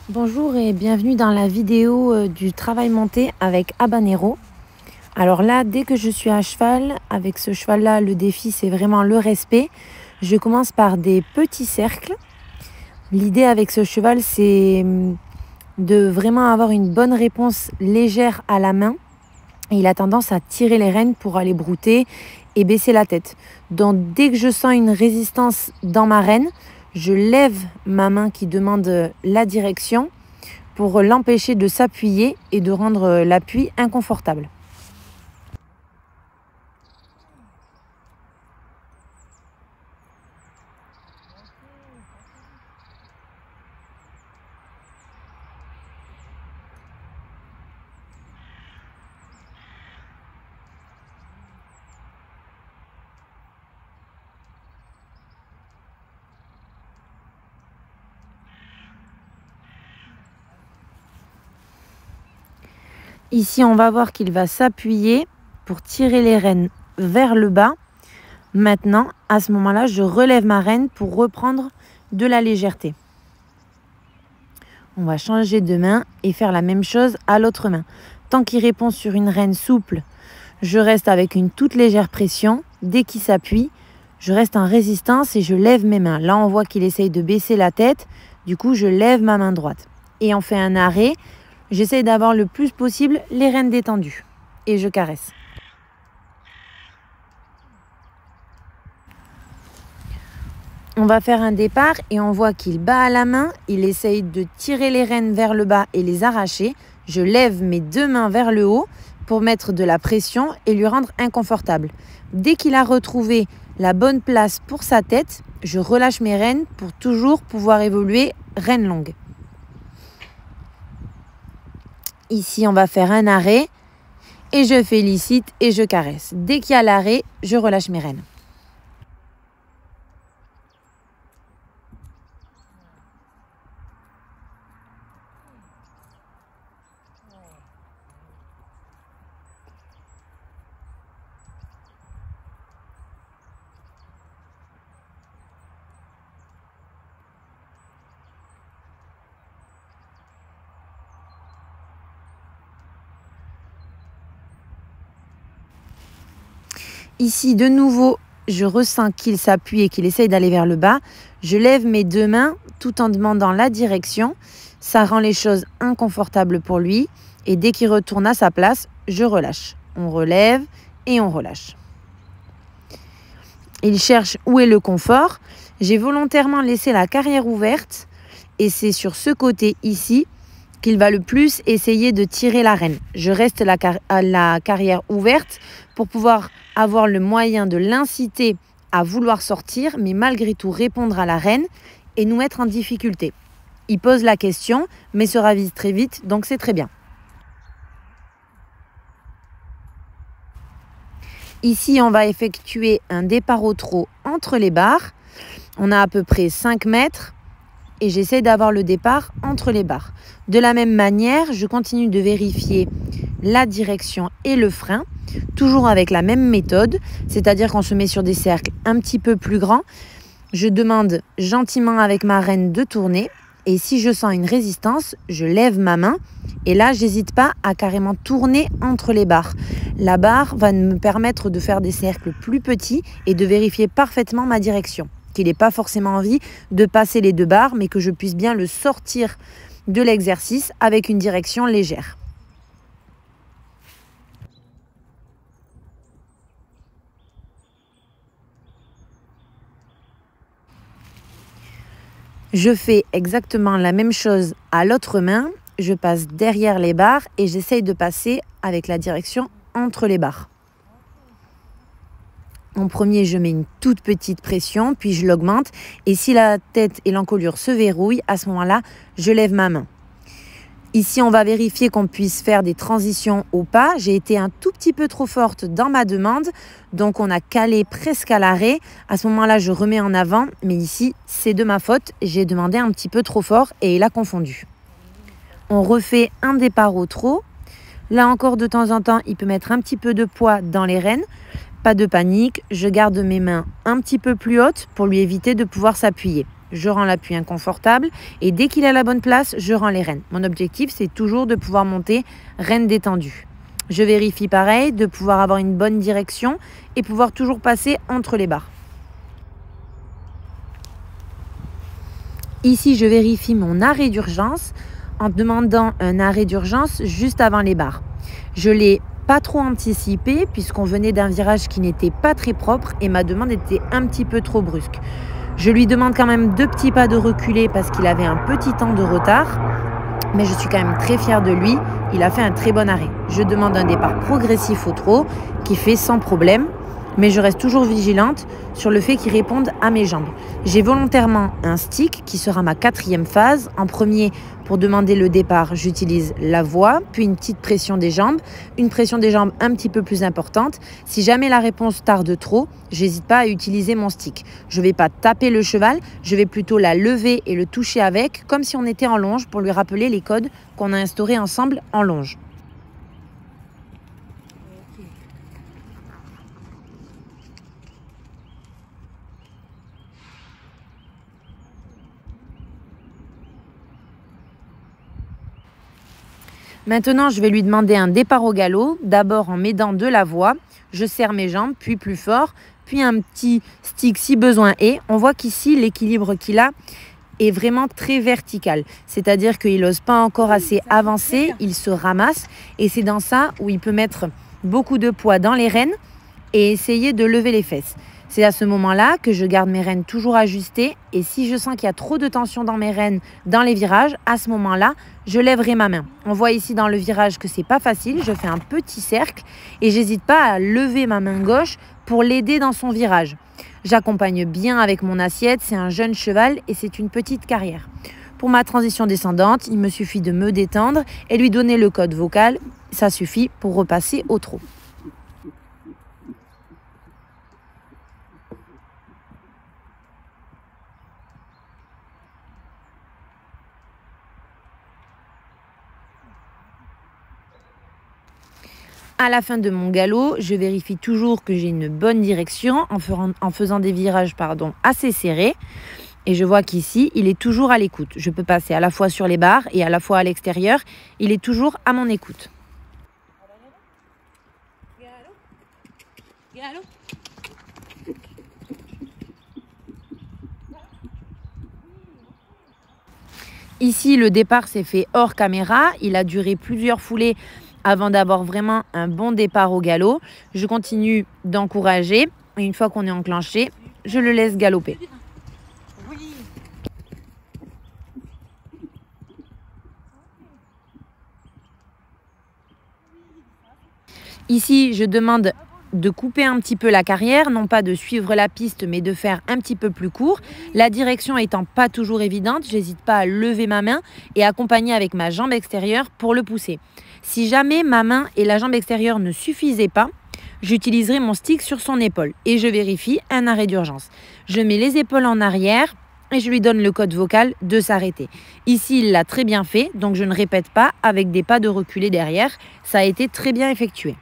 Bonjour et bienvenue dans la vidéo du travail monté avec Habanero. Alors là, dès que je suis à cheval, avec ce cheval-là, le défi c'est vraiment le respect. Je commence par des petits cercles. L'idée avec ce cheval, c'est de vraiment avoir une bonne réponse légère à la main. Il a tendance à tirer les rênes pour aller brouter et baisser la tête. Donc dès que je sens une résistance dans ma rêne, je lève ma main qui demande la direction pour l'empêcher de s'appuyer et de rendre l'appui inconfortable. Ici, on va voir qu'il va s'appuyer pour tirer les rênes vers le bas. Maintenant, à ce moment-là, je relève ma rêne pour reprendre de la légèreté. On va changer de main et faire la même chose à l'autre main. Tant qu'il répond sur une rêne souple, je reste avec une toute légère pression. Dès qu'il s'appuie, je reste en résistance et je lève mes mains. Là, on voit qu'il essaye de baisser la tête. Du coup, je lève ma main droite. Et on fait un arrêt. J'essaie d'avoir le plus possible les rênes détendues. Et je caresse. On va faire un départ et on voit qu'il bat à la main. Il essaye de tirer les rênes vers le bas et les arracher. Je lève mes deux mains vers le haut pour mettre de la pression et lui rendre inconfortable. Dès qu'il a retrouvé la bonne place pour sa tête, je relâche mes rênes pour toujours pouvoir évoluer rênes longues. Ici, on va faire un arrêt et je félicite et je caresse. Dès qu'il y a l'arrêt, je relâche mes rênes. Ici, de nouveau, je ressens qu'il s'appuie et qu'il essaye d'aller vers le bas. Je lève mes deux mains tout en demandant la direction. Ça rend les choses inconfortables pour lui. Et dès qu'il retourne à sa place, je relâche. On relève et on relâche. Il cherche où est le confort. J'ai volontairement laissé la carrière ouverte. Et c'est sur ce côté ici qu'il va le plus essayer de tirer la rêne. Je reste la carrière ouverte pour pouvoir avoir le moyen de l'inciter à vouloir sortir, mais malgré tout répondre à la rêne et nous mettre en difficulté. Il pose la question, mais se ravise très vite, donc c'est très bien. Ici, on va effectuer un départ au trot entre les barres. On a à peu près 5 mètres. Et j'essaie d'avoir le départ entre les barres. De la même manière, je continue de vérifier la direction et le frein, toujours avec la même méthode, c'est-à-dire qu'on se met sur des cercles un petit peu plus grands. Je demande gentiment avec ma rêne de tourner et si je sens une résistance, je lève ma main et là, j'hésite pas à carrément tourner entre les barres. La barre va me permettre de faire des cercles plus petits et de vérifier parfaitement ma direction. Qu'il n'ait pas forcément envie de passer les deux barres, mais que je puisse bien le sortir de l'exercice avec une direction légère. Je fais exactement la même chose à l'autre main. Je passe derrière les barres et j'essaye de passer avec la direction entre les barres. En premier, je mets une toute petite pression, puis je l'augmente. Et si la tête et l'encolure se verrouillent, à ce moment-là, je lève ma main. Ici, on va vérifier qu'on puisse faire des transitions au pas. J'ai été un tout petit peu trop forte dans ma demande, donc on a calé presque à l'arrêt. À ce moment-là, je remets en avant, mais ici, c'est de ma faute. J'ai demandé un petit peu trop fort et il a confondu. On refait un départ au trot. Là encore, de temps en temps, il peut mettre un petit peu de poids dans les rênes. Pas de panique, je garde mes mains un petit peu plus hautes pour lui éviter de pouvoir s'appuyer. je rends l'appui inconfortable et dès qu'il est à la bonne place, je rends les rênes. Mon objectif, c'est toujours de pouvoir monter rênes détendues. Je vérifie pareil, de pouvoir avoir une bonne direction et pouvoir toujours passer entre les barres. Ici, je vérifie mon arrêt d'urgence en demandant un arrêt d'urgence juste avant les barres. Je ne l'ai pas trop anticipé puisqu'on venait d'un virage qui n'était pas très propre et ma demande était un petit peu trop brusque. Je lui demande quand même 2 petits pas de reculer parce qu'il avait un petit temps de retard. Mais je suis quand même très fière de lui. Il a fait un très bon arrêt. Je demande un départ progressif au trot qui fait sans problème. Mais je reste toujours vigilante sur le fait qu'il réponde à mes jambes. J'ai volontairement un stick qui sera ma 4e phase. En premier, pour demander le départ, j'utilise la voix, puis une petite pression des jambes, une pression des jambes un petit peu plus importante. Si jamais la réponse tarde trop, j'hésite pas à utiliser mon stick. Je ne vais pas taper le cheval, je vais plutôt la lever et le toucher avec, comme si on était en longe, pour lui rappeler les codes qu'on a instaurés ensemble en longe. Maintenant, je vais lui demander un départ au galop, d'abord en m'aidant de la voix. Je serre mes jambes, puis plus fort, puis un petit stick si besoin est. On voit qu'ici, l'équilibre qu'il a est vraiment très vertical. C'est-à-dire qu'il n'ose pas encore assez avancer, il se ramasse. Et c'est dans ça où il peut mettre beaucoup de poids dans les rênes et essayer de lever les fesses. C'est à ce moment-là que je garde mes rênes toujours ajustées et si je sens qu'il y a trop de tension dans mes rênes dans les virages, à ce moment-là, je lèverai ma main. On voit ici dans le virage que c'est pas facile, je fais un petit cercle et j'hésite pas à lever ma main gauche pour l'aider dans son virage. J'accompagne bien avec mon assiette, c'est un jeune cheval et c'est une petite carrière. Pour ma transition descendante, il me suffit de me détendre et lui donner le code vocal, ça suffit pour repasser au trot. À la fin de mon galop, je vérifie toujours que j'ai une bonne direction en faisant des virages assez serrés. Et je vois qu'ici, il est toujours à l'écoute. Je peux passer à la fois sur les barres et à la fois à l'extérieur. Il est toujours à mon écoute. Ici, le départ s'est fait hors caméra. Il a duré plusieurs foulées avant d'avoir vraiment un bon départ au galop. Je continue d'encourager et une fois qu'on est enclenché, je le laisse galoper. Ici, je demande de couper un petit peu la carrière, non pas de suivre la piste, mais de faire un petit peu plus court. La direction étant pas toujours évidente, j'hésite pas à lever ma main et accompagner avec ma jambe extérieure pour le pousser. Si jamais ma main et la jambe extérieure ne suffisaient pas, j'utiliserai mon stick sur son épaule et je vérifie un arrêt d'urgence. Je mets les épaules en arrière et je lui donne le code vocal de s'arrêter. Ici, il l'a très bien fait, donc je ne répète pas avec des pas de reculer derrière. Ça a été très bien effectué.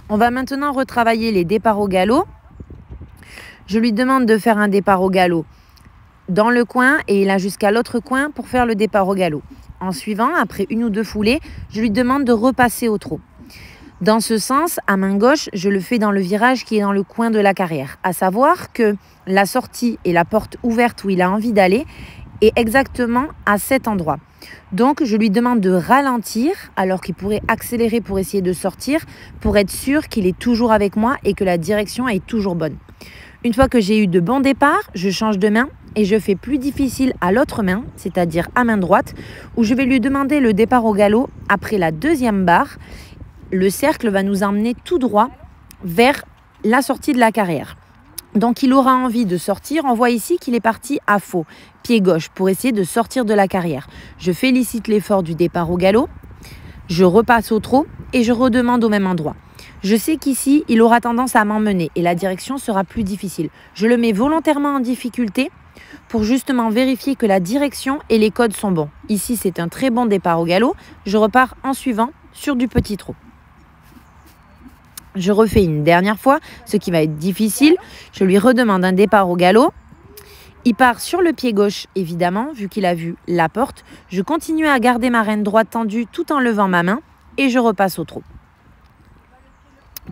On va maintenant retravailler les départs au galop. Je lui demande de faire un départ au galop dans le coin et il a jusqu'à l'autre coin pour faire le départ au galop. En suivant, après une ou deux foulées, je lui demande de repasser au trot. Dans ce sens, à main gauche, je le fais dans le virage qui est dans le coin de la carrière. À savoir que la sortie et la porte ouverte où il a envie d'aller est exactement à cet endroit. Donc, je lui demande de ralentir alors qu'il pourrait accélérer pour essayer de sortir pour être sûr qu'il est toujours avec moi et que la direction est toujours bonne. Une fois que j'ai eu de bons départs, je change de main et je fais plus difficile à l'autre main, c'est-à-dire à main droite, où je vais lui demander le départ au galop après la deuxième barre. Le cercle va nous emmener tout droit vers la sortie de la carrière. Donc il aura envie de sortir. On voit ici qu'il est parti à faux, pied gauche, pour essayer de sortir de la carrière. Je félicite l'effort du départ au galop. Je repasse au trot et je redemande au même endroit. Je sais qu'ici, il aura tendance à m'emmener et la direction sera plus difficile. Je le mets volontairement en difficulté pour justement vérifier que la direction et les codes sont bons. Ici, c'est un très bon départ au galop. Je repars en suivant sur du petit trot. Je refais une dernière fois, ce qui va être difficile. Je lui redemande un départ au galop. Il part sur le pied gauche, évidemment, vu qu'il a vu la porte. Je continue à garder ma reine droite tendue tout en levant ma main et je repasse au trot.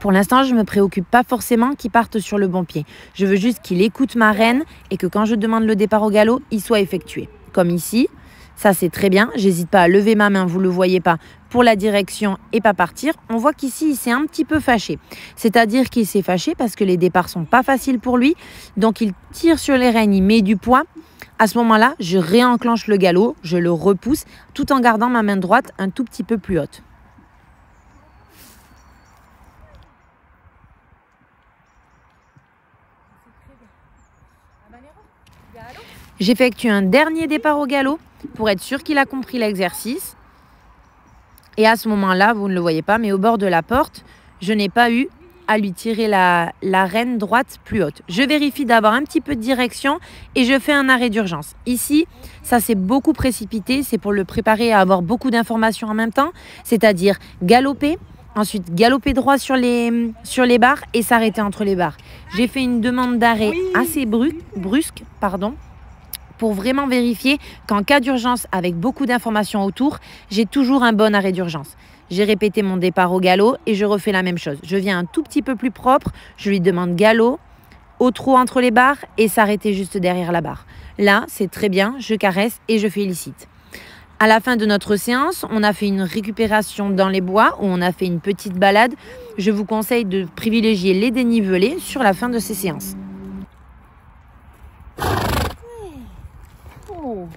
Pour l'instant, je ne me préoccupe pas forcément qu'il parte sur le bon pied. Je veux juste qu'il écoute ma reine et que quand je demande le départ au galop, il soit effectué. Comme ici, ça c'est très bien. J'hésite pas à lever ma main, vous ne le voyez pas, pour la direction et pas partir. On voit qu'ici, il s'est un petit peu fâché. C'est-à-dire qu'il s'est fâché parce que les départs sont pas faciles pour lui. Donc, il tire sur les rênes, il met du poids. À ce moment-là, je réenclenche le galop, je le repousse tout en gardant ma main droite un tout petit peu plus haute. J'effectue un dernier départ au galop pour être sûr qu'il a compris l'exercice. Et à ce moment-là, vous ne le voyez pas, mais au bord de la porte, je n'ai pas eu à lui tirer la reine droite plus haute. Je vérifie d'avoir un petit peu de direction et je fais un arrêt d'urgence. Ici, ça s'est beaucoup précipité. C'est pour le préparer à avoir beaucoup d'informations en même temps, c'est-à-dire galoper, ensuite galoper droit sur les barres et s'arrêter entre les barres. J'ai fait une demande d'arrêt assez brusque, pour vraiment vérifier qu'en cas d'urgence, avec beaucoup d'informations autour, j'ai toujours un bon arrêt d'urgence. J'ai répété mon départ au galop et je refais la même chose. Je viens un tout petit peu plus propre, je lui demande galop, au trot entre les barres et s'arrêter juste derrière la barre. Là, c'est très bien, je caresse et je félicite. À la fin de notre séance, on a fait une récupération dans les bois où on a fait une petite balade. Je vous conseille de privilégier les dénivelés sur la fin de ces séances. Oh.